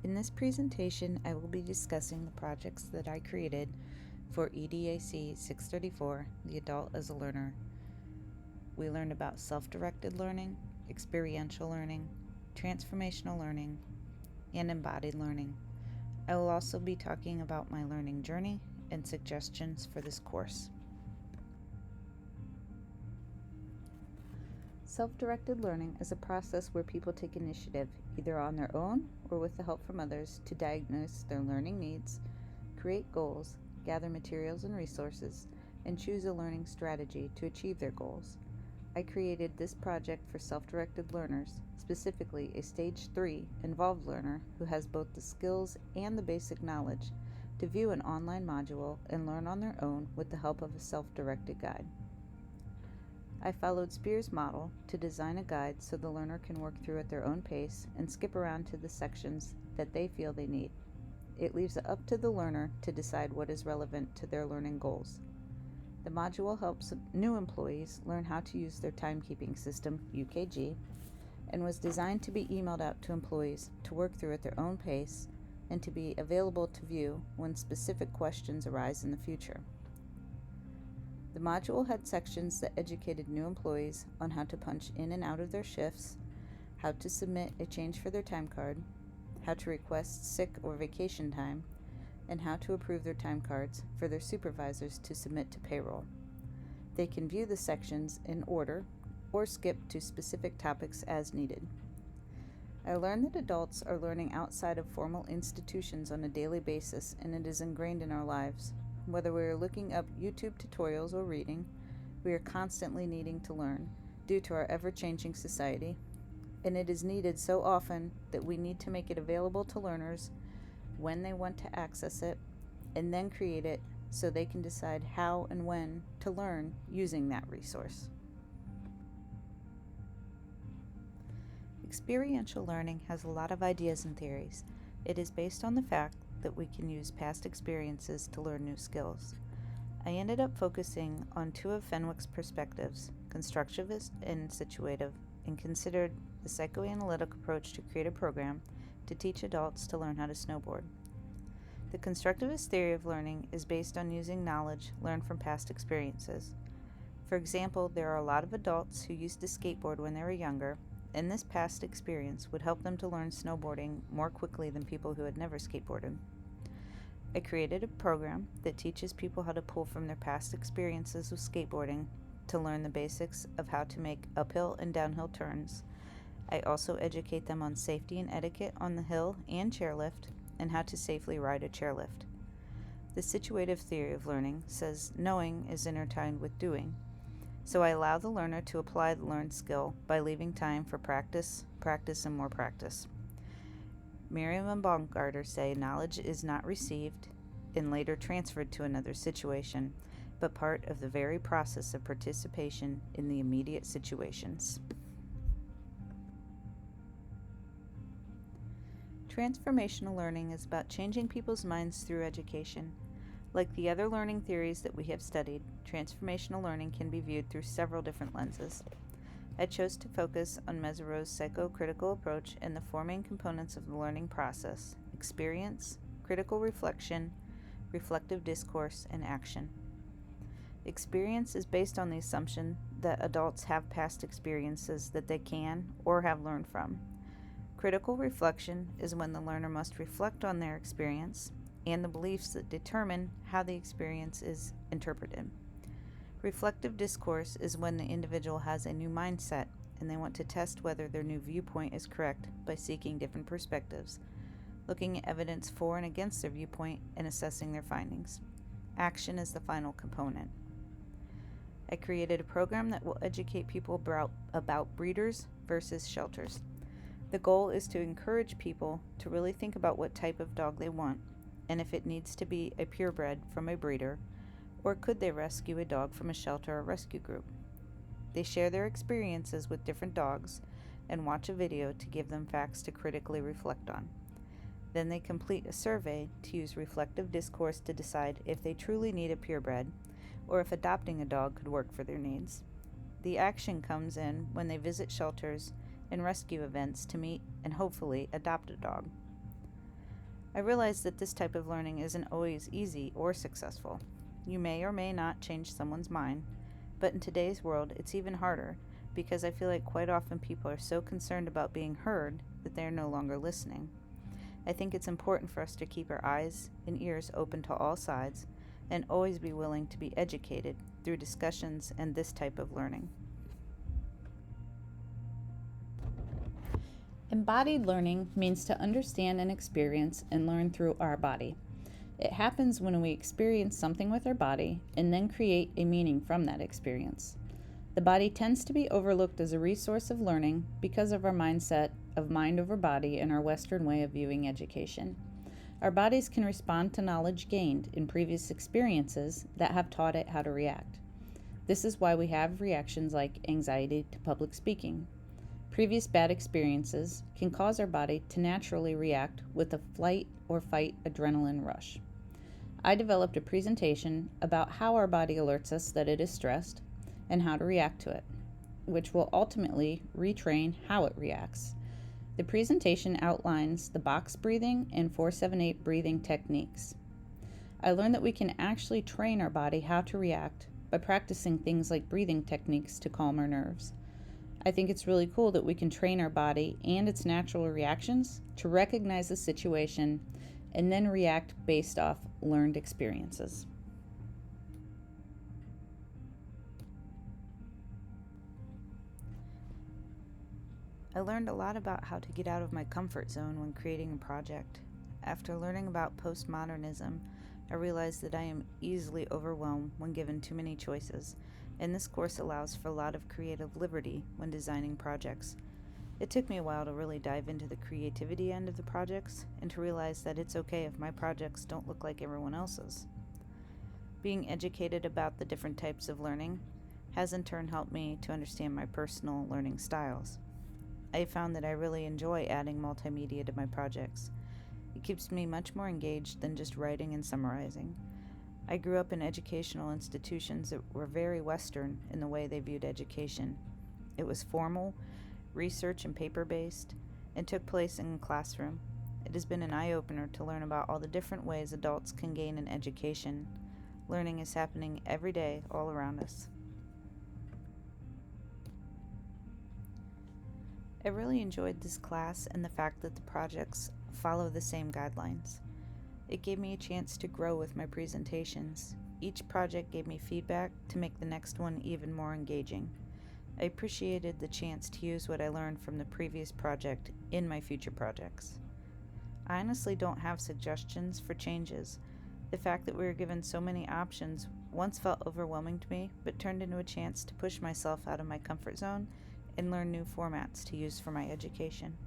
In this presentation, I will be discussing the projects that I created for EDAC 634, the Adult as a Learner. We learned about self-directed learning, experiential learning, transformational learning, and embodied learning. I will also be talking about my learning journey and suggestions for this course. Self-directed learning is a process where people take initiative, either on their own or with the help from others, to diagnose their learning needs, create goals, gather materials and resources, and choose a learning strategy to achieve their goals. I created this project for self-directed learners, specifically a Stage 3 involved learner who has both the skills and the basic knowledge to view an online module and learn on their own with the help of a self-directed guide. I followed Spear's model to design a guide so the learner can work through at their own pace and skip around to the sections that they feel they need. It leaves it up to the learner to decide what is relevant to their learning goals. The module helps new employees learn how to use their timekeeping system, UKG, and was designed to be emailed out to employees to work through at their own pace and to be available to view when specific questions arise in the future. The module had sections that educated new employees on how to punch in and out of their shifts, how to submit a change for their time card, how to request sick or vacation time, and how to approve their time cards for their supervisors to submit to payroll. They can view the sections in order or skip to specific topics as needed. I learned that adults are learning outside of formal institutions on a daily basis, and it is ingrained in our lives. Whether we are looking up YouTube tutorials or reading, we are constantly needing to learn due to our ever-changing society, and it is needed so often that we need to make it available to learners when they want to access it, and then create it so they can decide how and when to learn using that resource. Experiential learning has a lot of ideas and theories. It is based on the fact that we can use past experiences to learn new skills. I ended up focusing on two of Fenwick's perspectives, constructivist and situative, and considered the psychoanalytic approach to create a program to teach adults to learn how to snowboard. The constructivist theory of learning is based on using knowledge learned from past experiences. For example, there are a lot of adults who used to skateboard when they were younger, and this past experience would help them to learn snowboarding more quickly than people who had never skateboarded. I created a program that teaches people how to pull from their past experiences with skateboarding to learn the basics of how to make uphill and downhill turns. I also educate them on safety and etiquette on the hill and chairlift, and how to safely ride a chairlift. The situative theory of learning says knowing is intertwined with doing, so I allow the learner to apply the learned skill by leaving time for practice, practice, and more practice. Merriam and Baumgartner say knowledge is not received and later transferred to another situation, but part of the very process of participation in the immediate situations. Transformational learning is about changing people's minds through education. Like the other learning theories that we have studied, transformational learning can be viewed through several different lenses. I chose to focus on Meserow's psychocritical approach and the four main components of the learning process: experience, critical reflection, reflective discourse, and action. Experience is based on the assumption that adults have past experiences that they can or have learned from. Critical reflection is when the learner must reflect on their experience and the beliefs that determine how the experience is interpreted. Reflective discourse is when the individual has a new mindset and they want to test whether their new viewpoint is correct by seeking different perspectives, looking at evidence for and against their viewpoint, and assessing their findings. Action is the final component. I created a program that will educate people about breeders versus shelters. The goal is to encourage people to really think about what type of dog they want, and if it needs to be a purebred from a breeder, or could they rescue a dog from a shelter or rescue group. They share their experiences with different dogs and watch a video to give them facts to critically reflect on. Then they complete a survey to use reflective discourse to decide if they truly need a purebred, or if adopting a dog could work for their needs. The action comes in when they visit shelters and rescue events to meet and hopefully adopt a dog. I realize that this type of learning isn't always easy or successful. You may or may not change someone's mind, but in today's world, it's even harder because I feel like quite often people are so concerned about being heard that they are no longer listening. I think it's important for us to keep our eyes and ears open to all sides and always be willing to be educated through discussions and this type of learning. Embodied learning means to understand and experience and learn through our body. It happens when we experience something with our body and then create a meaning from that experience. The body tends to be overlooked as a resource of learning because of our mindset of mind over body and our Western way of viewing education. Our bodies can respond to knowledge gained in previous experiences that have taught it how to react. This is why we have reactions like anxiety to public speaking. Previous bad experiences can cause our body to naturally react with a flight or fight adrenaline rush. I developed a presentation about how our body alerts us that it is stressed and how to react to it, which will ultimately retrain how it reacts. The presentation outlines the box breathing and 478 breathing techniques. I learned that we can actually train our body how to react by practicing things like breathing techniques to calm our nerves. I think it's really cool that we can train our body and its natural reactions to recognize the situation and then react based off learned experiences. I learned a lot about how to get out of my comfort zone when creating a project. After learning about postmodernism, I realized that I am easily overwhelmed when given too many choices, and this course allows for a lot of creative liberty when designing projects. It took me a while to really dive into the creativity end of the projects and to realize that it's okay if my projects don't look like everyone else's. Being educated about the different types of learning has in turn helped me to understand my personal learning styles. I found that I really enjoy adding multimedia to my projects. It keeps me much more engaged than just writing and summarizing. I grew up in educational institutions that were very Western in the way they viewed education. It was formal, research and paper-based, and took place in a classroom. It has been an eye-opener to learn about all the different ways adults can gain an education. Learning is happening every day all around us. I really enjoyed this class and the fact that the projects follow the same guidelines. It gave me a chance to grow with my presentations. Each project gave me feedback to make the next one even more engaging. I appreciated the chance to use what I learned from the previous project in my future projects. I honestly don't have suggestions for changes. The fact that we were given so many options once felt overwhelming to me, but turned into a chance to push myself out of my comfort zone and learn new formats to use for my education.